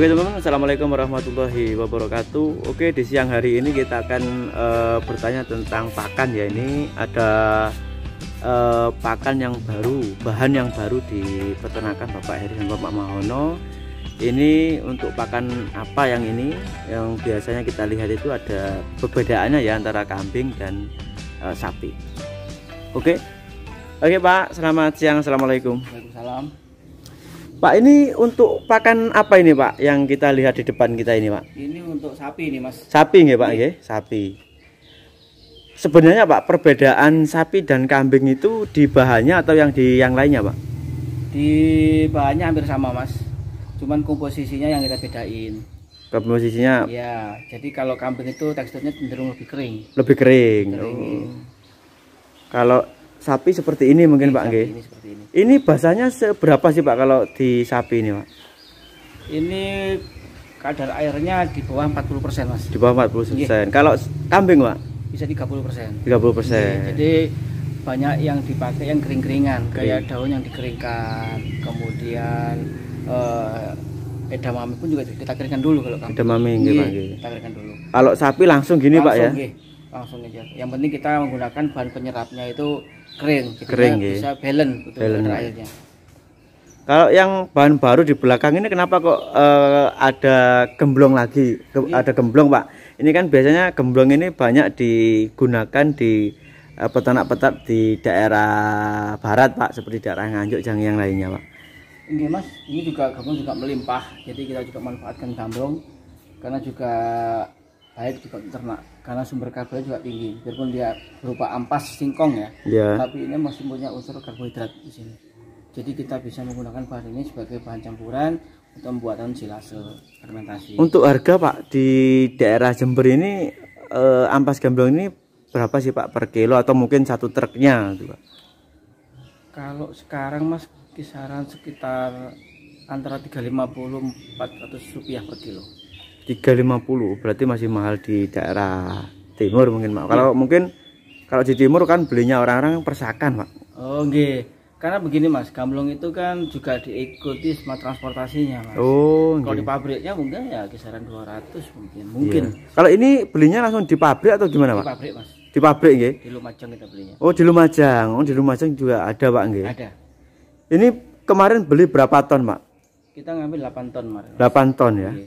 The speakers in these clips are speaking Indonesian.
Oke teman-teman, assalamualaikum warahmatullahi wabarakatuh. Oke, di siang hari ini kita akan bertanya tentang pakan ya. Ini ada pakan yang baru, bahan yang baru di peternakan Bapak Heri dan Bapak Mahono. Ini untuk pakan apa yang ini? Yang biasanya kita lihat itu ada perbedaannya ya antara kambing dan sapi. Oke, Pak, selamat siang, assalamualaikum. Waalaikumsalam. Pak, ini untuk pakan apa ini Pak yang kita lihat di depan kita ini Pak? Ini untuk sapi ini Mas. Sapi nggih Pak nggih, sapi. Sebenarnya Pak, perbedaan sapi dan kambing itu di bahannya atau yang di yang lainnya Pak? Di bahannya hampir sama Mas. Cuman komposisinya yang kita bedain. Komposisinya? Ya, jadi kalau kambing itu teksturnya cenderung lebih kering. Lebih kering. Kalau sapi seperti ini mungkin Pak nggih. Ini seperti ini. Ini basahnya seberapa sih Pak kalau di sapi ini Pak? Ini kadar airnya di bawah 40% Mas. Di bawah 40%. Kalau kambing Pak? Bisa 30%. 30%. Jadi banyak yang dipakai yang kering-keringan, kayak daun yang dikeringkan. Kemudian edamame pun juga kita keringkan dulu kalau kambing. Edamame nggih Pak nggih. Kita keringkan dulu. Kalau sapi langsung gini Pak ya? Langsung aja. Yang penting kita menggunakan bahan penyerapnya itu kering, kering bisa balance airnya. Kalau yang bahan baru di belakang ini kenapa kok ada gemblong lagi? Ada gemblong Pak. Ini kan biasanya gemblong ini banyak digunakan di peternak-peternak di daerah barat Pak, seperti daerah Nganjuk dan yang lainnya Pak. Ini Mas, ini juga gemblong juga melimpah. Jadi kita juga manfaatkan gemblong karena juga baik juga ternak, karena sumber karbonya juga tinggi, biarpun dia berupa ampas singkong ya, tapi ini masih punya unsur karbohidrat di sini. Jadi kita bisa menggunakan bahan ini sebagai bahan campuran untuk pembuatan silase fermentasi. Untuk harga Pak di daerah Jember ini ampas gemblong ini berapa sih Pak per kilo atau mungkin satu truknya gitu Pak? Kalau sekarang Mas kisaran sekitar antara 350-400 rupiah per kilo. 350 berarti masih mahal di daerah timur mungkin Pak. Kalau mungkin kalau di timur kan belinya orang-orang persakan Pak. Oh nggih. Karena begini Mas, gamblong itu kan juga diikuti sama transportasinya Mas. Oh. Kalau di pabriknya mungkin ya kisaran 200 mungkin. Iya. Kalau ini belinya langsung di pabrik atau gimana Pak? Di pabrik Mas. Di pabrik nggih. Di Lumajang kita belinya. Oh di Lumajang. Oh di Lumajang juga ada Pak nggih. Ada. Ini kemarin beli berapa ton Pak? Kita ngambil 8 ton kemarin. 8 ton ya. Okay.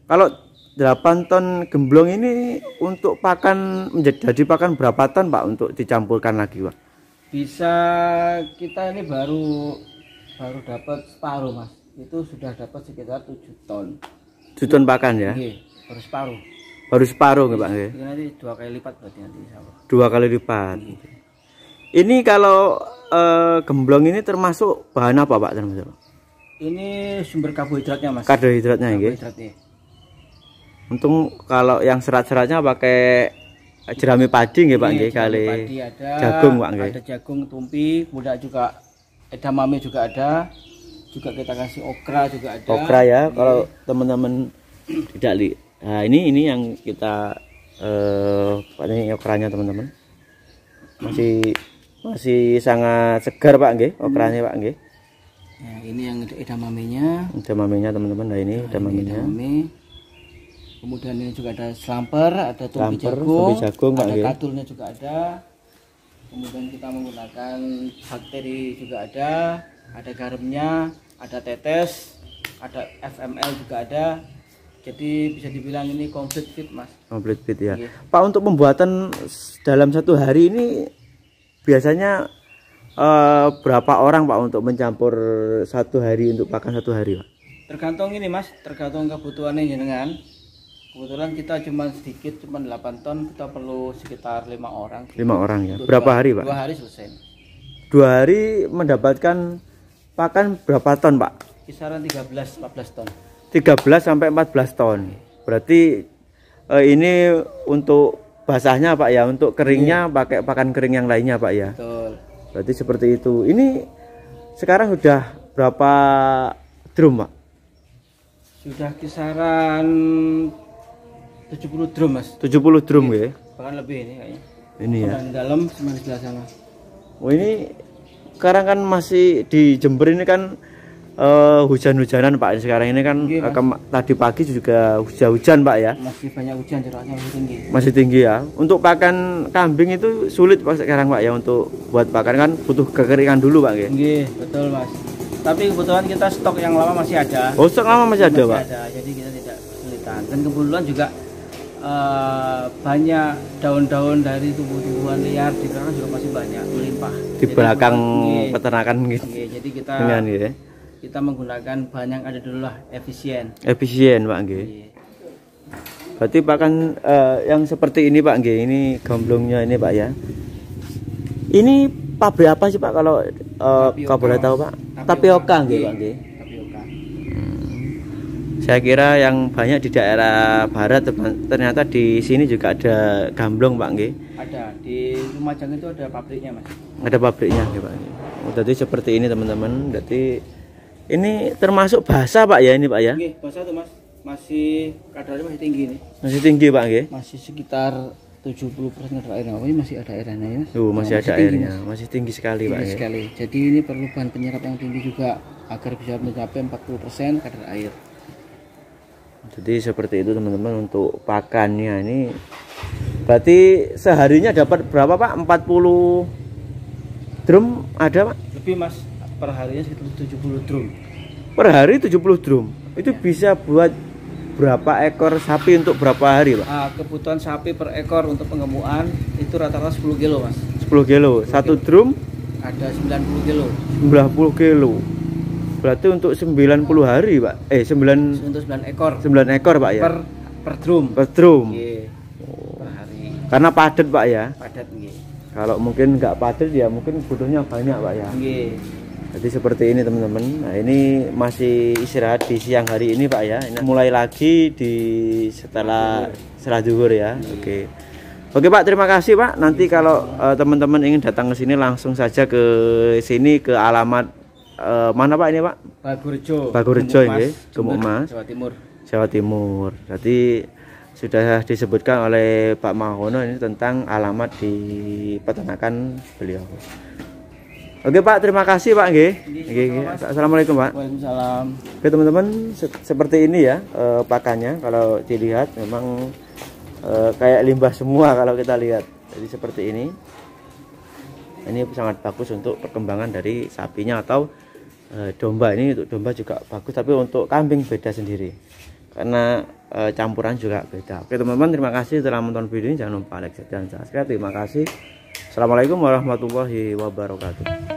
Kalau 8 ton gemblong ini untuk pakan menjadi pakan berapa ton Pak untuk dicampurkan lagi Pak? Bisa kita ini baru dapat separuh Mas. Itu sudah dapat sekitar 7 ton. 7 ton pakan ya? Iya, baru separuh. Baru separuh nggih Pak nggih. Nanti 2 kali lipat berarti nanti insyaallah. 2 kali lipat. Iya. Ini kalau gemblong ini termasuk bahan apa Pak termasuk? Ini sumber karbohidratnya Mas. Karbohidratnya nggih. Untung kalau yang serat-seratnya pakai jerami padi nggih Pak nggih, kali jagung Pak nggih. Ada jagung tumpi, kemudian juga edamame juga ada. Juga kita kasih okra juga ada. Okra ya, kalau teman-teman tidak lihat. Nah, ini yang kita ini okranya teman-teman. Masih sangat segar Pak nggih, okranya Pak nggih. Ya, ini yang edamamenya. Edamamenya teman-teman. Nah, ini edamamenya. Kemudian ini juga ada slamper, ada tumpi jagung, ada katulnya juga ada. Kemudian kita menggunakan bakteri juga ada garamnya, ada tetes, ada FML juga ada. Jadi bisa dibilang ini complete fit Mas. Complete fit ya. Yeah. Pak, untuk pembuatan dalam satu hari ini biasanya berapa orang Pak untuk mencampur satu hari untuk pakan satu hari Pak? Tergantung ini Mas, tergantung kebutuhannya jenengan. Kebetulan kita cuma sedikit, cuma 8 ton, kita perlu sekitar 5 orang. 5 orang ya. Untuk berapa hari Pak? 2 hari selesai. 2 hari mendapatkan pakan berapa ton Pak? Kisaran 13-14 ton. 13 sampai 14 ton. Berarti ini untuk basahnya Pak ya, untuk keringnya pakai pakan kering yang lainnya Pak ya. Betul. Berarti seperti itu. Ini sekarang sudah berapa drum Pak? Sudah kisaran 70 drum Mas. 70 drum ya. Bahkan lebih ini kayaknya. Ini ya. Di dalam sama di sebelah sana. Oh ini sekarang kan masih di Jember ini kan hujan-hujanan Pak. Sekarang ini kan Tinggi, Mas. tadi pagi juga hujan Pak ya. Masih banyak hujan, curahnya masih tinggi. Masih tinggi ya. Untuk pakan kambing itu sulit Pak sekarang Pak ya, untuk buat pakan kan butuh kekeringan dulu Pak ya. Nggih, betul Mas. Tapi kebetulan kita stok yang lama masih ada. Oh, stok lama masih ada Pak. Jadi kita tidak kesulitan. Dan kebetulan juga banyak daun-daun dari tumbuh-tumbuhan liar di belakang juga masih banyak melimpah. Di belakang peternakan gitu. Jadi kita Dengan ya. Kita menggunakan bahan yang ada dulu lah, efisien. Efisien Pak nggih. Berarti pakan yang seperti ini Pak nggih, ini gamblongnya ini Pak ya. Ini pabrik apa sih Pak kalau kau boleh tahu Pak? Tapioka nggih Pak nggih. Tapioka. Saya kira yang banyak di daerah barat, ternyata di sini juga ada gamblong Pak nggih. Ada di Lumajang itu ada pabriknya Mas. Ada pabriknya nggih Pak. Jadi seperti ini teman-teman. Jadi ini termasuk basah Pak ya ini Pak ya? Nggih, basah tuh Mas. Masih kadarnya masih tinggi nih. Masih tinggi Pak nggih. Masih sekitar 70% kadar airnya. Oh, ini masih ada airnya ya Mas. Masih ada airnya. Masih tinggi sekali Pak ya. Sekali. Jadi ini perlu bahan penyerap yang tinggi juga agar bisa mencapai 40% kadar air. Jadi seperti itu teman-teman untuk pakannya ini. Berarti seharinya dapat berapa Pak? 40 drum ada Pak? Lebih Mas, per harinya sekitar 70 drum. Per hari 70 drum. Itu bisa buat berapa ekor sapi untuk berapa hari Pak? Kebutuhan sapi per ekor untuk penggemukan itu rata-rata 10 kilo Mas. 10 kilo. Satu drum ada 90 kilo. 90 kilo. Berarti untuk 90 hari Pak. Untuk 9 ekor. 9 ekor Pak ya. Per drum. Per drum. Per hari. Karena padat Pak ya. Padat nggih. Kalau mungkin nggak padat ya mungkin butuhnya banyak Pak ya. Nggih. Jadi seperti ini teman-teman. Nah, ini masih istirahat di siang hari ini Pak ya. Ini mulai lagi setelah zuhur ya. Oke. Oke Pak, terima kasih Pak. Nanti kalau teman-teman ingin datang ke sini langsung saja ke sini ke alamat mana Pak ini Pak? Bagurjo ini, Gemuk Mas, Jawa Timur. Jadi sudah disebutkan oleh Pak Mahono ini tentang alamat di peternakan beliau. Oke Pak, terima kasih Pak nggih. Assalamualaikum Pak. Waalaikumsalam. Oke teman-teman, seperti ini ya pakannya. Kalau dilihat memang kayak limbah semua kalau kita lihat. Jadi seperti ini. Ini sangat bagus untuk perkembangan dari sapinya atau domba. Ini untuk domba juga bagus, tapi untuk kambing beda sendiri karena campuran juga beda. Oke teman-teman, terima kasih telah menonton video ini. Jangan lupa like dan subscribe. Terima kasih. Assalamualaikum warahmatullahi wabarakatuh.